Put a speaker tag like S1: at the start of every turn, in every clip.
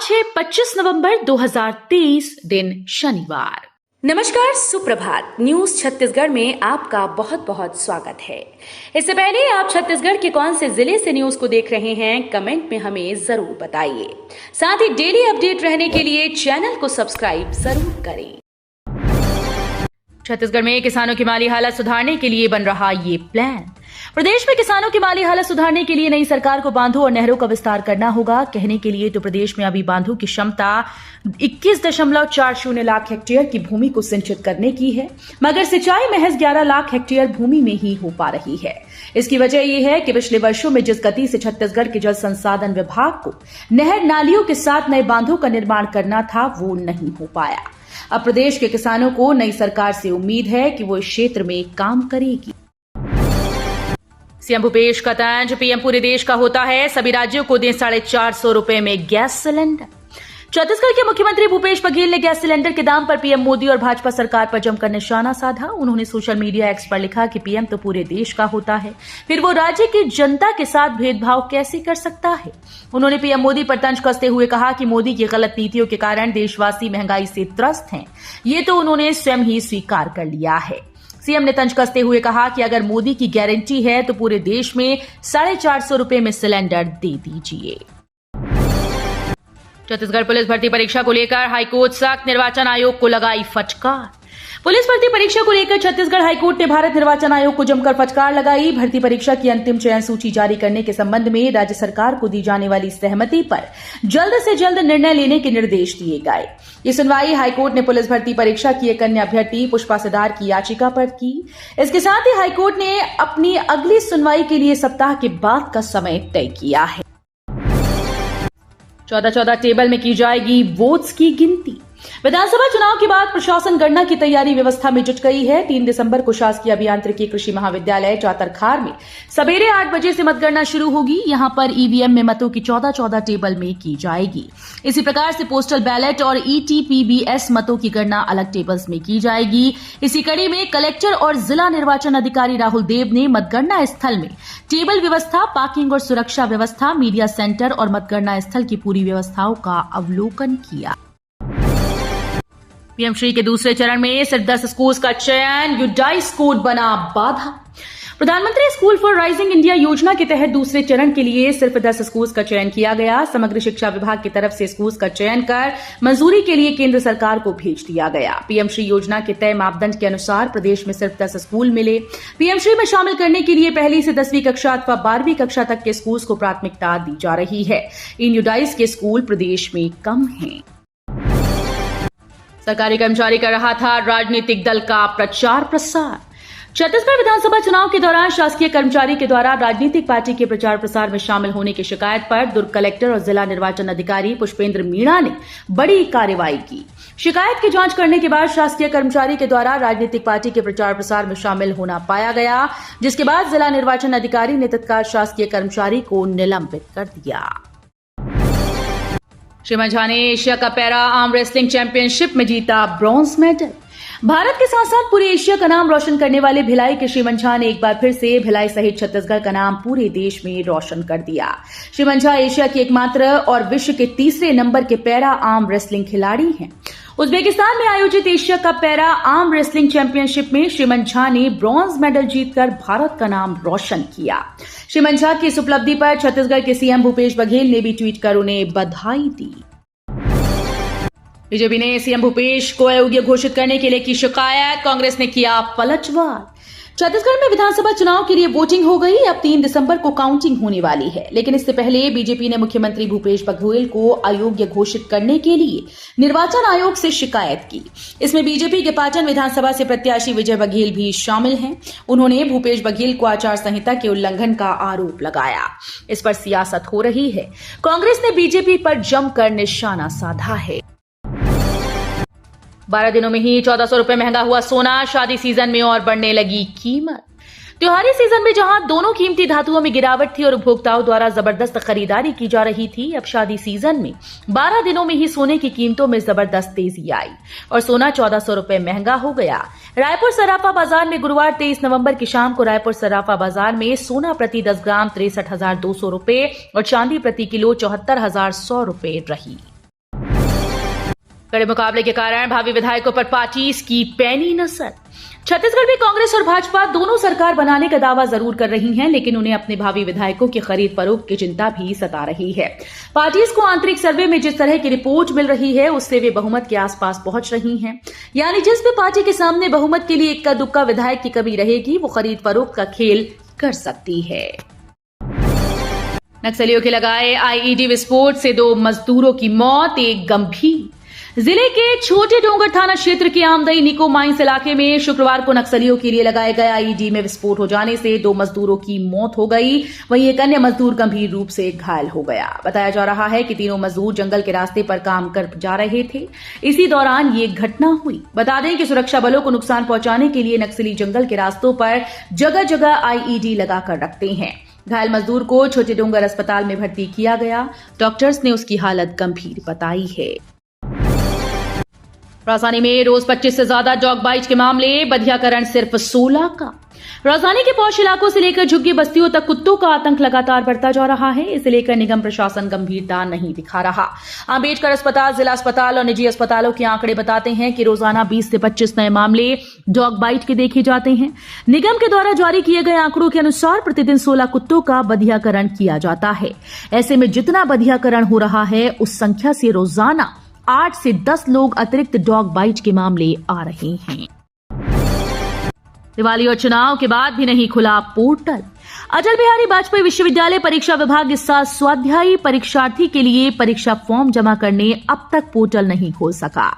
S1: आज है 25 नवंबर 2023, दिन शनिवार।
S2: नमस्कार, सुप्रभात। न्यूज छत्तीसगढ़ में आपका बहुत बहुत स्वागत है। इससे पहले आप छत्तीसगढ़ के कौन से जिले से न्यूज को देख रहे हैं, कमेंट में हमें जरूर बताइए। साथ ही डेली अपडेट रहने के लिए चैनल को सब्सक्राइब जरूर करें।
S1: छत्तीसगढ़ में किसानों की माली हालत सुधारने के लिए बन रहा ये प्लान। प्रदेश में किसानों की माली हालत सुधारने के लिए नई सरकार को बांधों और नहरों का विस्तार करना होगा। कहने के लिए तो प्रदेश में अभी बांधों की क्षमता 21.40 लाख हेक्टेयर की भूमि को सिंचित करने की है, मगर सिंचाई महज 11 लाख हेक्टेयर भूमि में ही हो पा रही है। इसकी वजह यह है कि पिछले वर्षों में जिस गति से छत्तीसगढ़ के जल संसाधन विभाग को नहर नालियों के साथ नए बांधों का निर्माण करना था, वो नहीं हो पाया। अब प्रदेश के किसानों को नई सरकार से उम्मीद है कि वो इस क्षेत्र में काम करेगी। सीएम भूपेश का तंज, पीएम पूरे देश का होता है, सभी राज्यों को दें 450 रुपए में गैस सिलेंडर। छत्तीसगढ़ के मुख्यमंत्री भूपेश बघेल ने गैस सिलेंडर के दाम पर पीएम मोदी और भाजपा सरकार पर जमकर निशाना साधा। उन्होंने सोशल मीडिया एक्स पर लिखा कि पीएम तो पूरे देश का होता है, फिर वो राज्य की जनता के साथ भेदभाव कैसे कर सकता है। उन्होंने पीएम मोदी पर तंज कसते हुए कहा कि मोदी की गलत नीतियों के कारण देशवासी महंगाई से त्रस्त हैं। ये तो उन्होंने स्वयं ही स्वीकार कर लिया है। सीएम ने तंज कसते हुए कहा कि अगर मोदी की गारंटी है तो पूरे देश में 450 रुपए में सिलेंडर दे दीजिए। छत्तीसगढ़ पुलिस भर्ती परीक्षा को लेकर हाईकोर्ट सख्त, निर्वाचन आयोग को लगाई फटकार। पुलिस भर्ती परीक्षा को लेकर छत्तीसगढ़ हाईकोर्ट ने भारत निर्वाचन आयोग को जमकर फटकार लगाई। भर्ती परीक्षा की अंतिम चयन सूची जारी करने के संबंध में राज्य सरकार को दी जाने वाली सहमति पर जल्द से जल्द निर्णय लेने के निर्देश दिए गए। ये सुनवाई हाईकोर्ट ने पुलिस भर्ती परीक्षा की एक अन्य अभ्यर्थी पुष्पा सिद्धार की याचिका पर की। इसके साथ ही हाईकोर्ट ने अपनी अगली सुनवाई के लिए सप्ताह के बाद का समय तय किया है। 14 टेबल में की जाएगी वोट्स की गिनती। विधानसभा चुनाव के बाद प्रशासन गणना की तैयारी व्यवस्था में जुट गई है। 3 दिसंबर को शासकीय अभियांत्रिकी कृषि महाविद्यालय चातरखार में सवेरे 8 बजे से मतगणना शुरू होगी। यहां पर ईवीएम में मतों की 14 टेबल में की जाएगी। इसी प्रकार से पोस्टल बैलेट और ईटीपीबीएस मतों की गणना अलग टेबल्स में की जाएगी। इसी कड़ी में कलेक्टर और जिला निर्वाचन अधिकारी राहुल देव ने मतगणना स्थल में टेबल व्यवस्था, पार्किंग और सुरक्षा व्यवस्था, मीडिया सेंटर और मतगणना स्थल की पूरी व्यवस्थाओं का अवलोकन किया। पीएम श्री के दूसरे चरण में सिर्फ 10 स्कूल्स का चयन, यूडाइस कोड बना बाधा। प्रधानमंत्री स्कूल फॉर राइजिंग इंडिया योजना के तहत दूसरे चरण के लिए सिर्फ 10 स्कूल्स का चयन किया गया। समग्र शिक्षा विभाग की तरफ से स्कूल्स का चयन कर मंजूरी के लिए केंद्र सरकार को भेज दिया गया। पीएम श्री योजना के तय मापदंड के अनुसार प्रदेश में सिर्फ 10 स्कूल मिले। पीएम श्री में शामिल करने के लिए पहली से 10वीं कक्षा अथवा 12वीं कक्षा तक के स्कूल्स को प्राथमिकता दी जा रही है। इन यूडाइस के स्कूल प्रदेश में कम हैं। सरकारी कर्मचारी कर रहा था राजनीतिक दल का प्रचार प्रसार। छत्तीसगढ़ विधानसभा चुनाव के दौरान शासकीय कर्मचारी के द्वारा राजनीतिक पार्टी के प्रचार प्रसार में शामिल होने की शिकायत पर दुर्ग कलेक्टर और जिला निर्वाचन अधिकारी पुष्पेंद्र मीणा ने बड़ी कार्रवाई की। शिकायत की जांच करने के बाद शासकीय कर्मचारी के द्वारा राजनीतिक पार्टी के प्रचार प्रसार में शामिल होना पाया गया, जिसके बाद जिला निर्वाचन अधिकारी ने तत्काल शासकीय कर्मचारी को निलंबित कर दिया। श्रीमान झा ने एशिया का पैरा आर्म रेसलिंग चैंपियनशिप में जीता ब्रॉन्ज मेडल। भारत के साथ साथ पूरे एशिया का नाम रोशन करने वाले भिलाई के श्रीमान झा ने एक बार फिर से भिलाई सहित छत्तीसगढ़ का नाम पूरे देश में रोशन कर दिया। श्रीमान झा एशिया के एकमात्र और विश्व के तीसरे नंबर के पैरा आर्म रेसलिंग खिलाड़ी हैं। उज्बेकिस्तान में आयोजित एशिया का पैरा आर्म रेसलिंग चैंपियनशिप में श्रीमान झा ने ब्रॉन्ज मेडल जीतकर भारत का नाम रोशन किया। श्रीमान झा की इस उपलब्धि पर छत्तीसगढ़ के सीएम भूपेश बघेल ने भी ट्वीट कर उन्हें बधाई दी। बीजेपी ने सीएम भूपेश को अयोग्य घोषित करने के लिए की शिकायत, कांग्रेस ने किया पलटवार। छत्तीसगढ़ में विधानसभा चुनाव के लिए वोटिंग हो गई। अब 3 दिसंबर को काउंटिंग होने वाली है, लेकिन इससे पहले बीजेपी ने मुख्यमंत्री भूपेश बघेल को अयोग्य घोषित करने के लिए निर्वाचन आयोग से शिकायत की। इसमें बीजेपी के पाटन विधानसभा से प्रत्याशी विजय बघेल भी शामिल हैं। उन्होंने भूपेश बघेल को आचार संहिता के उल्लंघन का आरोप लगाया। इस पर सियासत हो रही है। कांग्रेस ने बीजेपी पर जमकर निशाना साधा है। 12 दिनों में ही 1400 रुपए महंगा हुआ सोना। शादी सीजन में और बढ़ने लगी कीमत। त्योहारी सीजन में जहां दोनों कीमती धातुओं में गिरावट थी और उपभोक्ताओं द्वारा जबरदस्त खरीदारी की जा रही थी, अब शादी सीजन में 12 दिनों में ही सोने की कीमतों में जबरदस्त तेजी आई और सोना 1400 रुपए महंगा हो गया। रायपुर सराफा बाजार में गुरुवार 23 नवंबर की शाम को रायपुर सराफा बाजार में सोना प्रति 10 ग्राम 63,200 रुपए और चांदी प्रति किलो 74,100 रुपए रही। कड़े मुकाबले के कारण भावी विधायकों पर पार्टीज की पैनी नजर। छत्तीसगढ़ में कांग्रेस और भाजपा दोनों सरकार बनाने का दावा जरूर कर रही हैं, लेकिन उन्हें अपने भावी विधायकों की खरीद फरोख्त की चिंता भी सता रही है। पार्टीज को आंतरिक सर्वे में जिस तरह की रिपोर्ट मिल रही है, उससे वे बहुमत के आसपास पहुंच रही हैं। यानी जिस भी पार्टी के सामने बहुमत के लिए इक्का दुक्का विधायक की कमी रहेगी, वो खरीद फरोख्त का खेल कर सकती है। नक्सलियों के लगाए आईईडी विस्फोट से 2 मजदूरों की मौत, एक गंभीर। जिले के छोटे डोंगर थाना क्षेत्र के आमदई निको माइंस इलाके में शुक्रवार को नक्सलियों के लिए लगाए गए आईईडी में विस्फोट हो जाने से 2 मजदूरों की मौत हो गई, वहीं एक अन्य मजदूर गंभीर रूप से घायल हो गया। बताया जा रहा है कि तीनों मजदूर जंगल के रास्ते पर काम कर जा रहे थे। इसी दौरान ये घटना हुई। बता दें कि सुरक्षा बलों को नुकसान पहुंचाने के लिए नक्सली जंगल के रास्तों पर जगह जगह आईईडी लगाकर रखते हैं। घायल मजदूर को छोटे डोंगर अस्पताल में भर्ती किया गया। डॉक्टर्स ने उसकी हालत गंभीर बताई है। राजधानी में रोज 25 से ज्यादा डॉग बाइट के मामले, बधियाकरण सिर्फ 16 का। राजधानी के पौष इलाकों से लेकर झुग्गी बस्तियों तक कुत्तों का आतंक लगातार बढ़ता जा रहा है। इसे लेकर निगम प्रशासन गंभीरता नहीं दिखा रहा। अंबेडकर अस्पताल, जिला अस्पताल और निजी अस्पतालों के आंकड़े बताते हैं कि रोजाना 20 से 25 नए मामले डॉग बाइट के देखे जाते हैं। निगम के द्वारा जारी किए गए आंकड़ों के अनुसार प्रतिदिन 16 कुत्तों का बधियाकरण किया जाता है। ऐसे में जितना बधियाकरण हो रहा है, उस संख्या से रोजाना 8 से 10 लोग अतिरिक्त डॉग बाइट के मामले आ रहे हैं। दिवाली और चुनाव के बाद भी नहीं खुला पोर्टल। अटल बिहारी वाजपेयी विश्वविद्यालय परीक्षा विभाग इस साल स्वाध्यायी परीक्षार्थी के लिए परीक्षा फॉर्म जमा करने अब तक पोर्टल नहीं खोल सका।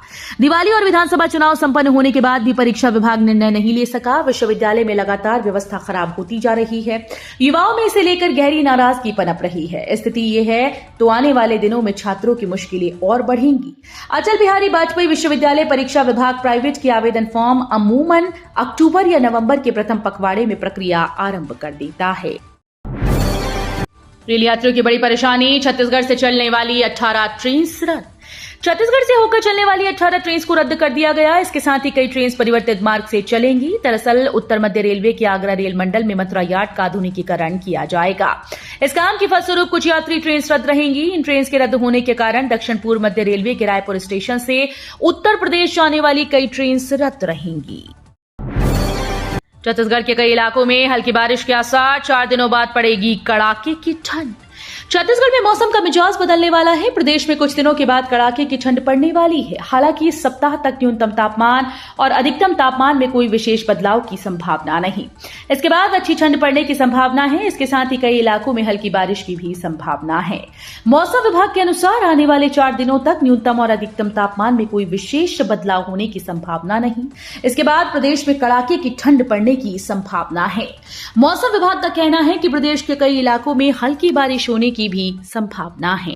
S1: दिवाली और विधानसभा चुनाव संपन्न होने के बाद भी परीक्षा विभाग निर्णय नहीं ले सका। विश्वविद्यालय में लगातार व्यवस्था खराब होती जा रही है। युवाओं में इसे लेकर गहरी नाराजगी पनप रही है। स्थिति ये है तो आने वाले दिनों में छात्रों की मुश्किलें और बढ़ेंगी। अटल बिहारी वाजपेयी विश्वविद्यालय परीक्षा विभाग प्राइवेट के आवेदन फॉर्म अमूमन अक्टूबर या नवंबर के प्रथम पखवाड़े में प्रक्रिया आरंभ कर देता है। रेल यात्रियों की बड़ी परेशानी, छत्तीसगढ़ से चलने वाली 18 ट्रेन रद्द। छत्तीसगढ़ से होकर चलने वाली 18 ट्रेन को रद्द कर दिया गया। इसके साथ ही कई ट्रेन परिवर्तित मार्ग से चलेंगी। दरअसल उत्तर मध्य रेलवे के आगरा रेल मंडल में मथुरा यार्ड का आधुनिकीकरण किया जाएगा। इस काम के फलस्वरूप कुछ यात्री ट्रेन रद्द रहेंगी। इन ट्रेन के रद्द होने के कारण दक्षिण पूर्व मध्य रेलवे के रायपुर स्टेशन से उत्तर प्रदेश जाने वाली कई ट्रेन रद्द रहेंगी। छत्तीसगढ़ के कई इलाकों में हल्की बारिश के आसार, 4 दिनों बाद पड़ेगी कड़ाके की ठंड। छत्तीसगढ़ में मौसम का मिजाज बदलने वाला है। प्रदेश में कुछ दिनों के बाद कड़ाके की ठंड पड़ने वाली है। हालांकि इस सप्ताह तक न्यूनतम तापमान और अधिकतम तापमान में कोई विशेष बदलाव की संभावना नहीं। इसके बाद अच्छी ठंड पड़ने की संभावना है। इसके साथ ही कई इलाकों में हल्की बारिश की भी संभावना है। मौसम विभाग के अनुसार आने वाले 4 दिनों तक न्यूनतम और अधिकतम तापमान में कोई विशेष बदलाव होने की संभावना नहीं। इसके बाद प्रदेश में कड़ाके की ठंड पड़ने की संभावना है। मौसम विभाग का कहना है कि प्रदेश के कई इलाकों में हल्की बारिश होने की भी संभावना है।